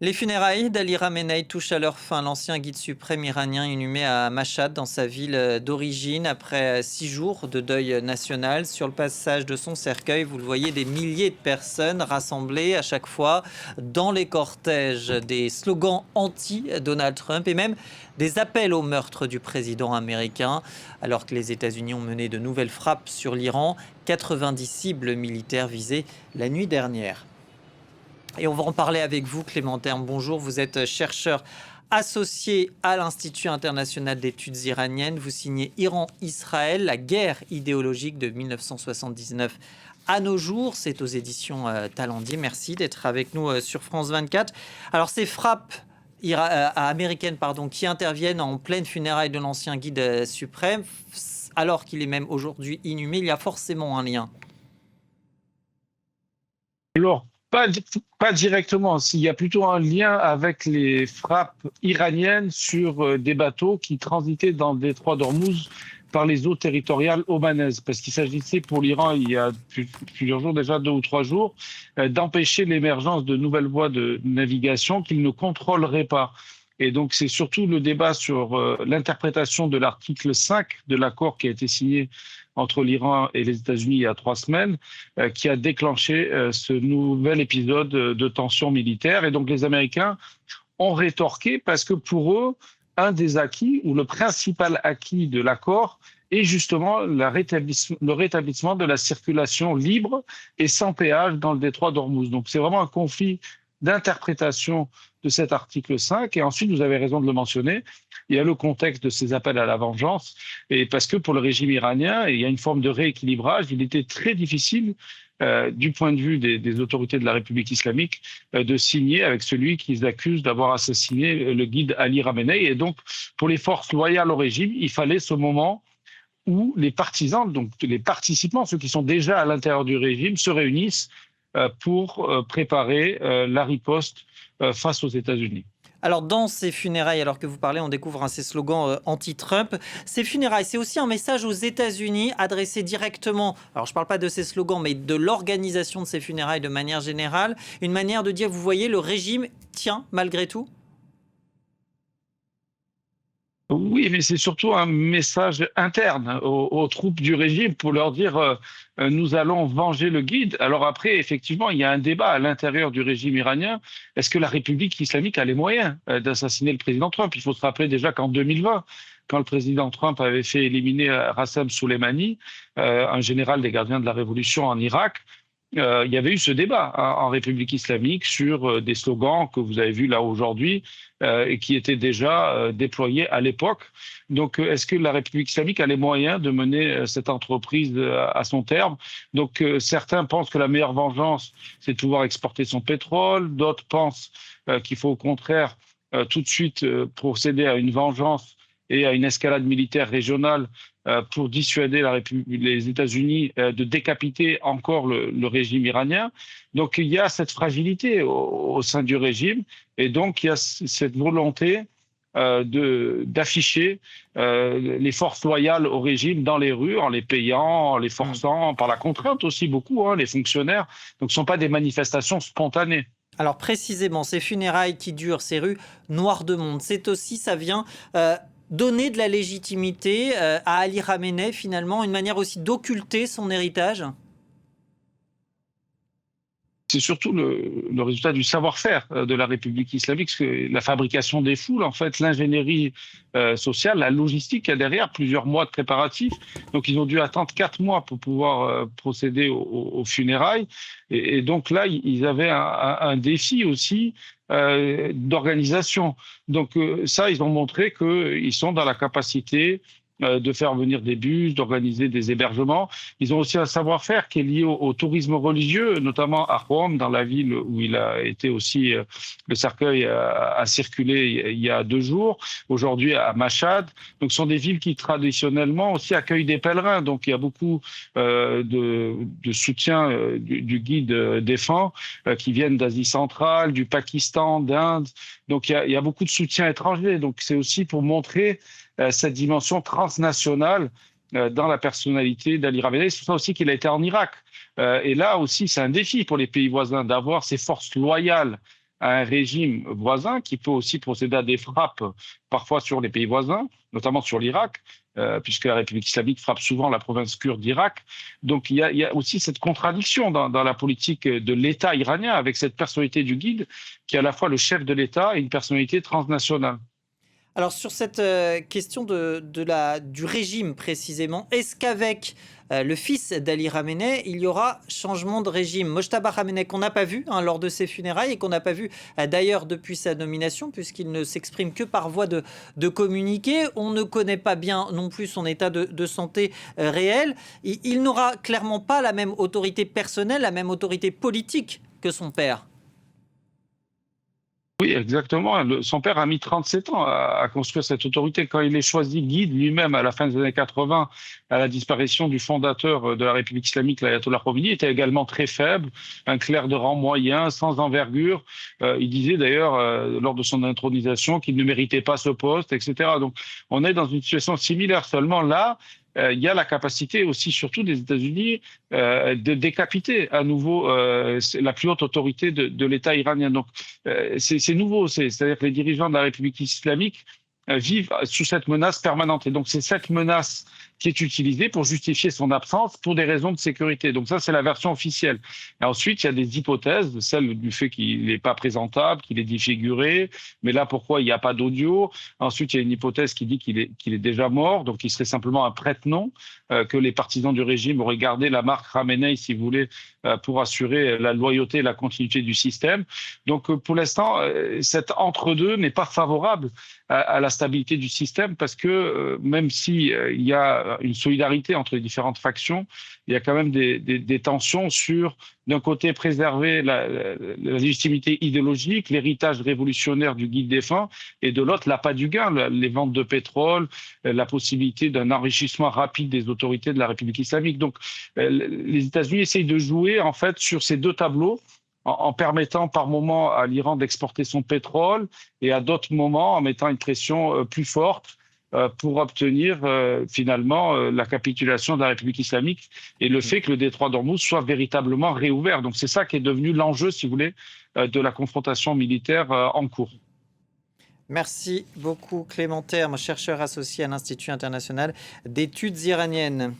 Les funérailles d'Ali Khamenei touchent à leur fin. L'ancien guide suprême iranien inhumé à Mashhad, dans sa ville d'origine, après 6 jours de deuil national. Sur le passage de son cercueil, vous le voyez, des milliers de personnes rassemblées à chaque fois dans les cortèges, des slogans anti-Donald Trump et même des appels au meurtre du président américain. Alors que les États-Unis ont mené de nouvelles frappes sur l'Iran, 90 cibles militaires visées la nuit dernière. Et on va en parler avec vous, Clément Terme. Bonjour, vous êtes chercheur associé à l'Institut international d'études iraniennes. Vous signez Iran-Israël, la guerre idéologique de 1979 à nos jours. C'est aux éditions Talendier. Merci d'être avec nous sur France 24. Alors, ces frappes américaines qui interviennent en pleine funéraille de l'ancien guide suprême, alors qu'il est même aujourd'hui inhumé, il y a forcément un lien. Alors, pas directement. Il y a plutôt un lien avec les frappes iraniennes sur des bateaux qui transitaient dans le détroit d'Ormuz par les eaux territoriales omanaises. Parce qu'il s'agissait pour l'Iran, il y a plusieurs jours, déjà 2 ou 3 jours, d'empêcher l'émergence de nouvelles voies de navigation qu'ils ne contrôleraient pas. Et donc, c'est surtout le débat sur l'interprétation de l'article 5 de l'accord qui a été signé entre l'Iran et les États-Unis il y a 3 semaines, qui a déclenché ce nouvel épisode de tension militaire. Et donc, les Américains ont rétorqué parce que pour eux, un des acquis, ou le principal acquis de l'accord, est justement le rétablissement de la circulation libre et sans péage dans le détroit d'Ormuz. Donc, c'est vraiment un conflit d'interprétation de cet article 5. Et ensuite, vous avez raison de le mentionner, il y a le contexte de ces appels à la vengeance. Et parce que pour le régime iranien, il y a une forme de rééquilibrage. Il était très difficile, du point de vue des autorités de la République islamique, de signer avec celui qu'ils accusent d'avoir assassiné le guide Ali Khamenei. Et donc, pour les forces loyales au régime, il fallait ce moment où les partisans, donc les participants, ceux qui sont déjà à l'intérieur du régime, se réunissent pour préparer la riposte face aux États-Unis. Alors, dans ces funérailles, alors que vous parlez, on découvre ces slogans anti-Trump. Ces funérailles, c'est aussi un message aux États-Unis adressé directement, alors je ne parle pas de ces slogans, mais de l'organisation de ces funérailles de manière générale. Une manière de dire, vous voyez, le régime tient malgré tout. Oui, mais c'est surtout un message interne aux troupes du régime pour leur dire nous allons venger le guide. Alors après, effectivement, il y a un débat à l'intérieur du régime iranien. Est-ce que la République islamique a les moyens d'assassiner le président Trump? Il faut se rappeler déjà qu'en 2020, quand le président Trump avait fait éliminer Rassem Soleimani, un général des gardiens de la révolution en Irak, il y avait eu ce débat en République islamique sur des slogans que vous avez vus là aujourd'hui et qui étaient déjà déployés à l'époque. Donc, est-ce que la République islamique a les moyens de mener cette entreprise à son terme? Donc, certains pensent que la meilleure vengeance, c'est de pouvoir exporter son pétrole. D'autres pensent qu'il faut au contraire tout de suite procéder à une vengeance et à une escalade militaire régionale pour dissuader les États-Unis de décapiter encore le régime iranien. Donc il y a cette fragilité au sein du régime et donc il y a cette volonté d'afficher les forces loyales au régime dans les rues, en les payant, en les forçant, par la contrainte aussi beaucoup, les fonctionnaires. Donc ce ne sont pas des manifestations spontanées. Alors précisément, ces funérailles qui durent, ces rues noires de monde, c'est aussi, ça vient donner de la légitimité à Ali Khamenei, finalement, une manière aussi d'occulter son héritage. C'est surtout le résultat du savoir-faire de la République islamique, la fabrication des foules, en fait, l'ingénierie sociale, la logistique, il y a derrière plusieurs mois de préparatifs. Donc, ils ont dû attendre 4 mois pour pouvoir procéder aux funérailles. Et donc là, ils avaient un défi aussi d'organisation. Donc ça, ils ont montré qu'ils sont dans la capacité de faire venir des bus, d'organiser des hébergements. Ils ont aussi un savoir-faire qui est lié au tourisme religieux, notamment à Rome, dans la ville où il a été aussi, le cercueil a circulé il y a 2 jours, aujourd'hui à Mashhad. Donc ce sont des villes qui traditionnellement aussi accueillent des pèlerins. Donc il y a beaucoup de soutien du guide défunt qui viennent d'Asie centrale, du Pakistan, d'Inde. Donc il y a beaucoup de soutien étranger. Donc c'est aussi pour montrer cette dimension transnationale dans la personnalité d'Ali Khamenei. C'est pour ça aussi qu'il a été en Irak. Et là aussi, c'est un défi pour les pays voisins d'avoir ces forces loyales à un régime voisin qui peut aussi procéder à des frappes parfois sur les pays voisins, notamment sur l'Irak, puisque la République islamique frappe souvent la province kurde d'Irak. Donc il y a aussi cette contradiction dans la politique de l'État iranien avec cette personnalité du guide qui est à la fois le chef de l'État et une personnalité transnationale. Alors sur cette question du régime précisément, est-ce qu'avec le fils d'Ali Khamenei, il y aura changement de régime? Mojtaba Khamenei qu'on n'a pas vu lors de ses funérailles et qu'on n'a pas vu d'ailleurs depuis sa nomination puisqu'il ne s'exprime que par voie de communiqué. On ne connaît pas bien non plus son état de santé réel. Il n'aura clairement pas la même autorité personnelle, la même autorité politique que son père. Oui, exactement. Son père a mis 37 ans à construire cette autorité. Quand il est choisi guide lui-même à la fin des années 80, à la disparition du fondateur de la République islamique, l'ayatollah Khomeini, était également très faible, un clerc de rang moyen, sans envergure. Il disait d'ailleurs, lors de son intronisation, qu'il ne méritait pas ce poste, etc. Donc, on est dans une situation similaire. Seulement là, il y a la capacité aussi, surtout des États-Unis, de décapiter à nouveau la plus haute autorité de l'État iranien. Donc, c'est nouveau. C'est-à-dire que les dirigeants de la République islamique vivent sous cette menace permanente. Et donc, c'est cette menace qui est utilisée pour justifier son absence pour des raisons de sécurité. Donc ça, c'est la version officielle. Et ensuite, il y a des hypothèses, celle du fait qu'il n'est pas présentable, qu'il est défiguré. Mais là, pourquoi il n'y a pas d'audio? Ensuite, il y a une hypothèse qui dit qu'il est déjà mort, donc il serait simplement un prête-nom, que les partisans du régime auraient gardé la marque Khamenei, si vous voulez, pour assurer la loyauté et la continuité du système. Donc, pour l'instant, cet entre-deux n'est pas favorable à la stabilité du système parce que même si il y a une solidarité entre les différentes factions, il y a quand même des tensions sur, d'un côté, préserver la légitimité idéologique, l'héritage révolutionnaire du guide défunt, et de l'autre, l'appât du gain, les ventes de pétrole, la possibilité d'un enrichissement rapide des autorités de la République islamique. Donc, les États-Unis essayent de jouer en fait sur ces deux tableaux en permettant par moments à l'Iran d'exporter son pétrole et à d'autres moments en mettant une pression plus forte pour obtenir finalement la capitulation de la République islamique et le fait que le détroit d'Ormuz soit véritablement réouvert. Donc c'est ça qui est devenu l'enjeu, si vous voulez, de la confrontation militaire en cours. Merci beaucoup Clément Terme, chercheur associé à l'Institut international d'études iraniennes.